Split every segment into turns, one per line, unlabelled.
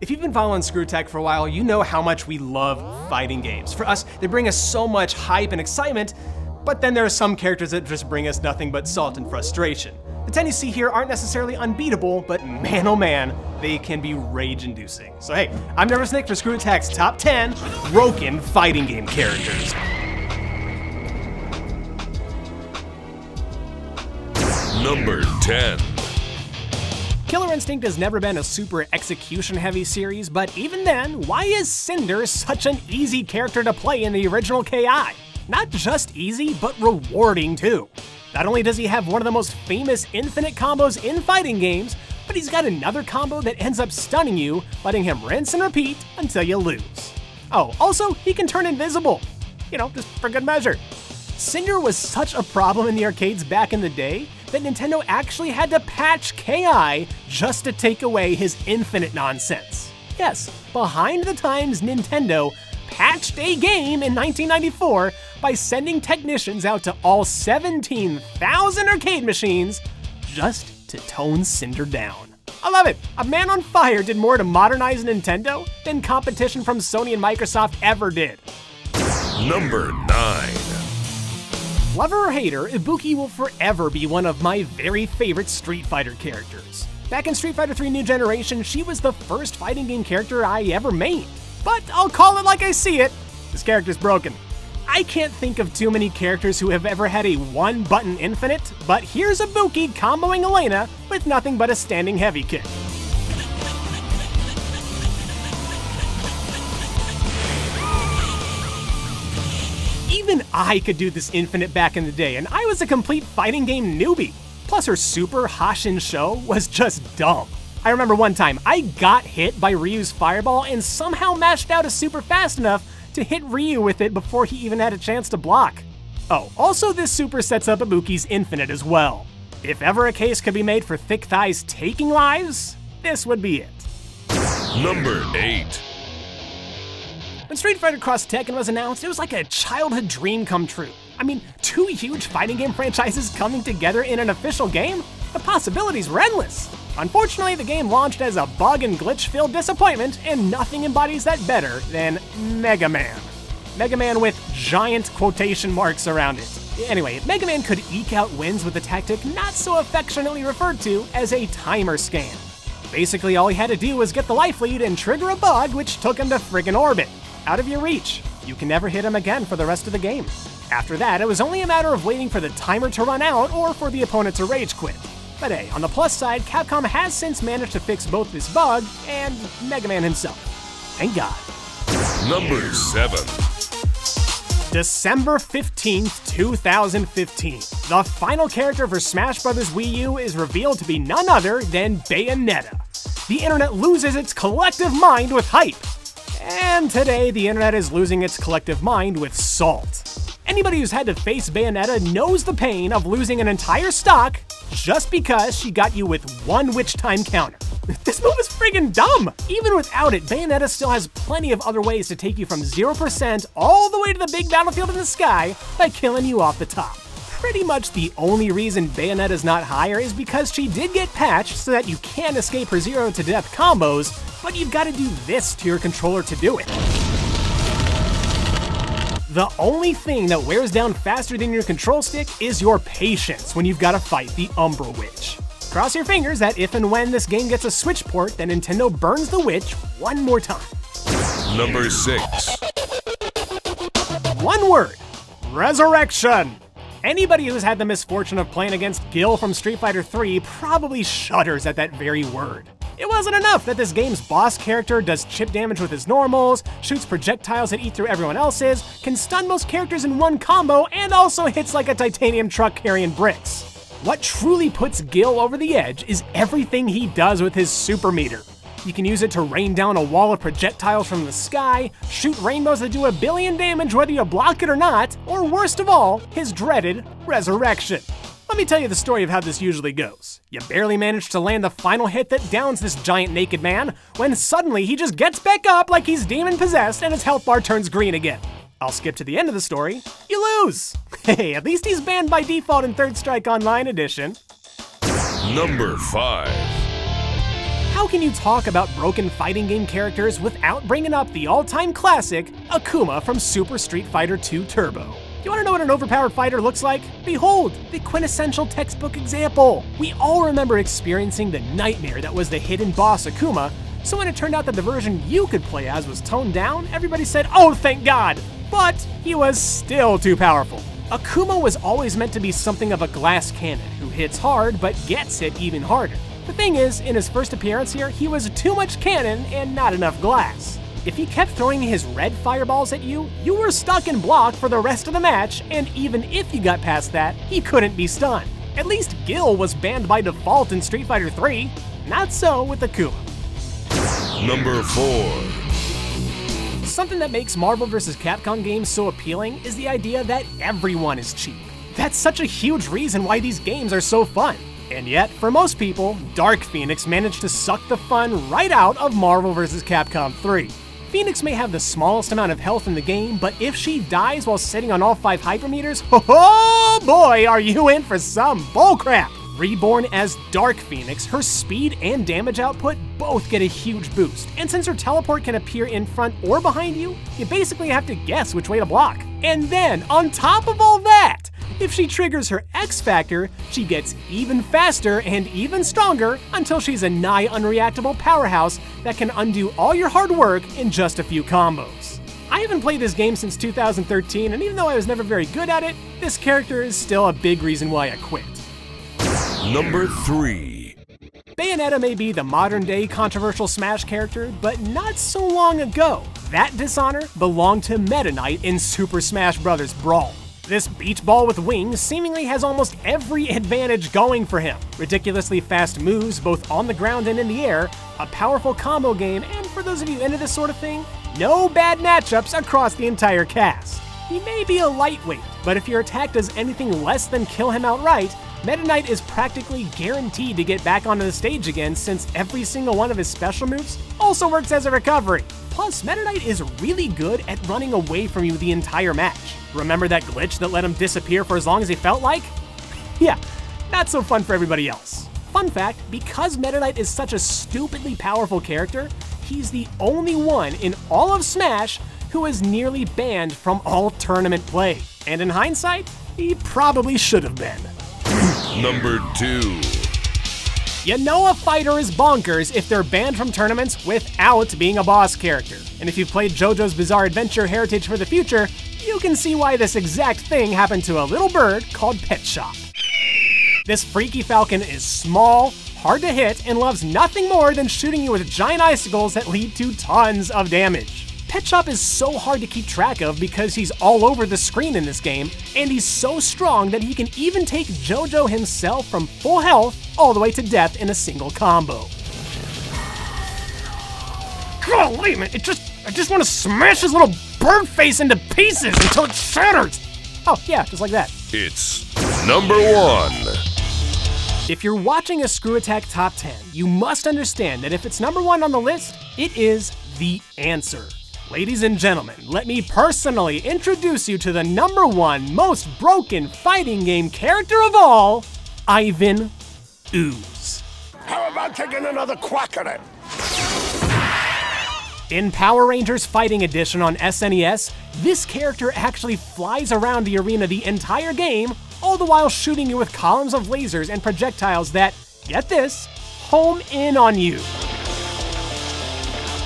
If you've been following ScrewTech for a while, you know how much we love fighting games. For us, they bring us so much hype and excitement, but then there are some characters that just bring us nothing but salt and frustration. The 10 you see here aren't necessarily unbeatable, but man oh man, they can be rage-inducing. So hey, I'm Nervous Nick for ScrewTech's Top 10 Broken Fighting Game Characters.
Number 10.
Killer Instinct has never been a super execution-heavy series, but even then, why is Cinder such an easy character to play in the original KI? Not just easy, but rewarding too. Not only does he have one of the most famous infinite combos in fighting games, but he's got another combo that ends up stunning you, letting him rinse and repeat until you lose. Oh, also, he can turn invisible. You know, just for good measure. Cinder was such a problem in the arcades back in the day that Nintendo actually had to patch KI just to take away his infinite nonsense. Yes, behind the times Nintendo patched a game in 1994 by sending technicians out to all 17,000 arcade machines just to tone Cinder down. I love it! A Man on Fire did more to modernize Nintendo than competition from Sony and Microsoft ever did.
Number 9.
Lover or hater, IBUKI will forever be one of my very favorite Street Fighter characters. Back in Street Fighter 3 New Generation, she was the first fighting game character I ever made. But I'll call it like I see it, this character's broken. I can't think of too many characters who have ever had a one-button infinite, but here's IBUKI comboing Elena with nothing but a standing heavy kick. Even I could do this infinite back in the day, and I was a complete fighting game newbie. Plus her super Hashin Sho was just dumb. I remember one time, I got hit by Ryu's fireball and somehow mashed out a super fast enough to hit Ryu with it before he even had a chance to block. Oh, also this super sets up IBUKI's infinite as well. If ever a case could be made for thick thighs taking lives, this would be it.
Number 8.
When Street Fighter X Tekken was announced, it was like a childhood dream come true. I mean, two huge fighting game franchises coming together in an official game? The possibilities were endless. Unfortunately, the game launched as a bug and glitch-filled disappointment, and nothing embodies that better than Mega Man. Mega Man with giant quotation marks around it. Anyway, Mega Man could eke out wins with a tactic not so affectionately referred to as a timer scan. Basically, all he had to do was get the life lead and trigger a bug which took him to friggin' orbit. Out of your reach. You can never hit him again for the rest of the game. After that, it was only a matter of waiting for the timer to run out or for the opponent to rage quit. But hey, on the plus side, Capcom has since managed to fix both this bug and Mega Man himself. Thank God.
Number 7.
December 15th, 2015. The final character for Smash Bros. Wii U is revealed to be none other than Bayonetta. The internet loses its collective mind with hype. And today, the internet is losing its collective mind with salt. Anybody who's had to face Bayonetta knows the pain of losing an entire stock just because she got you with one witch time counter. This move is friggin' dumb! Even without it, Bayonetta still has plenty of other ways to take you from 0% all the way to the big battlefield in the sky by killing you off the top. Pretty much the only reason Bayonetta's not higher is because she did get patched so that you can escape her 0 to death combos, but you've got to do this to your controller to do it. The only thing that wears down faster than your control stick is your patience when you've got to fight the Umbra Witch. Cross your fingers that if and when this game gets a Switch port, then Nintendo burns the witch one more time.
Number 6.
One word: resurrection. Anybody who's had the misfortune of playing against GILL from Street Fighter 3 probably shudders at that very word. It wasn't enough that this game's boss character does chip damage with his normals, shoots projectiles that eat through everyone else's, can stun most characters in one combo, and also hits like a titanium truck carrying bricks. What truly puts GILL over the edge is everything he does with his super meter. You can use it to rain down a wall of projectiles from the sky, shoot rainbows that do 1 billion damage whether you block it or not, or worst of all, his dreaded resurrection. Let me tell you the story of how this usually goes. You barely manage to land the final hit that downs this giant naked man, when suddenly he just gets back up like he's demon-possessed and his health bar turns green again. I'll skip to the end of the story. You lose! Hey, at least he's banned by default in Third Strike Online Edition.
Number 5.
How can you talk about broken fighting game characters without bringing up the all-time classic, Akuma from Super Street Fighter II Turbo? You want to know what an overpowered fighter looks like? Behold, the quintessential textbook example! We all remember experiencing the nightmare that was the hidden boss Akuma, so when it turned out that the version you could play as was toned down, everybody said, "Oh, thank God!" But he was still too powerful. Akuma was always meant to be something of a glass cannon, who hits hard but gets hit even harder. The thing is, in his first appearance here, he was too much cannon and not enough glass. If he kept throwing his red fireballs at you, you were stuck in block for the rest of the match, and even if you got past that, he couldn't be stunned. At least GILL was banned by default in Street Fighter III. Not so with Akuma.
Number 4.
Something that makes Marvel vs. Capcom games so appealing is the idea that everyone is cheap. That's such a huge reason why these games are so fun. And yet, for most people, Dark Phoenix managed to suck the fun right out of Marvel vs. Capcom 3. Phoenix may have the smallest amount of health in the game, but if she dies while sitting on all 5 hypermeters, oh boy, are you in for some bullcrap! Reborn as Dark Phoenix, her speed and damage output both get a huge boost, and since her teleport can appear in front or behind you, you basically have to guess which way to block. And then, on top of all that, if she triggers her X Factor, she gets even faster and even stronger until she's a nigh unreactable powerhouse that can undo all your hard work in just a few combos. I haven't played this game since 2013, and even though I was never very good at it, this character is still a big reason why I quit.
Number 3.
Bayonetta may be the modern-day controversial Smash character, but not so long ago, that dishonor belonged to Meta Knight in Super Smash Bros. Brawl. This beach ball with wings seemingly has almost every advantage going for him. Ridiculously fast moves both on the ground and in the air, a powerful combo game, and for those of you into this sort of thing, no bad matchups across the entire cast. He may be a lightweight, but if your attack does anything less than kill him outright, Meta Knight is practically guaranteed to get back onto the stage again since every single one of his special moves also works as a recovery. Plus, Meta Knight is really good at running away from you the entire match. Remember that glitch that let him disappear for as long as he felt like? Yeah, not so fun for everybody else. Fun fact, because Meta Knight is such a stupidly powerful character, he's the only one in all of Smash who is nearly banned from all tournament play. And in hindsight, he probably should have been.
Number 2.
You know a fighter is bonkers if they're banned from tournaments without being a boss character. And if you've played JoJo's Bizarre Adventure Heritage for the Future, you can see why this exact thing happened to a little bird called Pet Shop. This freaky falcon is small, hard to hit, and loves nothing more than shooting you with giant icicles that lead to tons of damage. Pet Shop is so hard to keep track of because he's all over the screen in this game, and he's so strong that he can even take JoJo himself from full health all the way to death in a single combo. Golly, man, I just want to smash his little bird face into pieces until it shatters! Oh, yeah, just like that.
It's number 1.
If you're watching a Screw Attack Top 10, you must understand that if it's number 1 on the list, it is the answer. Ladies and gentlemen, let me personally introduce you to the number 1 most broken fighting game character of all, Ivan OOZE.
How about taking another quack at it?
In Power Rangers Fighting Edition on SNES, this character actually flies around the arena the entire game, all the while shooting you with columns of lasers and projectiles that, get this, home in on you.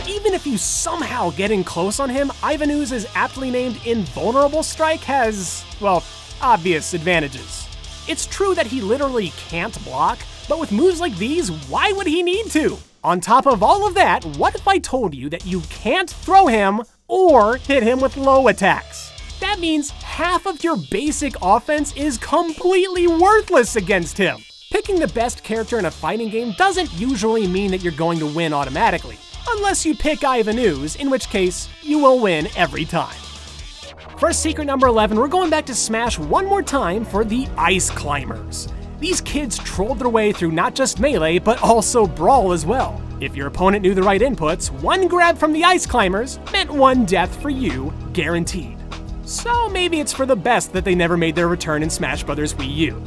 Even if you somehow get in close on him, Ivan OOZE's aptly named Invulnerable Strike has, well, obvious advantages. It's true that he literally can't block, but with moves like these, why would he need to? On top of all of that, what if I told you that you can't throw him or hit him with low attacks? That means half of your basic offense is completely worthless against him. Picking the best character in a fighting game doesn't usually mean that you're going to win automatically, unless you pick Ivan OOZE, in which case you will win every time. For secret number 11, we're going back to Smash one more time for the Ice Climbers. These kids trolled their way through not just Melee, but also Brawl as well. If your opponent knew the right inputs, one grab from the Ice Climbers meant one death for you, guaranteed. So maybe it's for the best that they never made their return in Smash Bros. Wii U.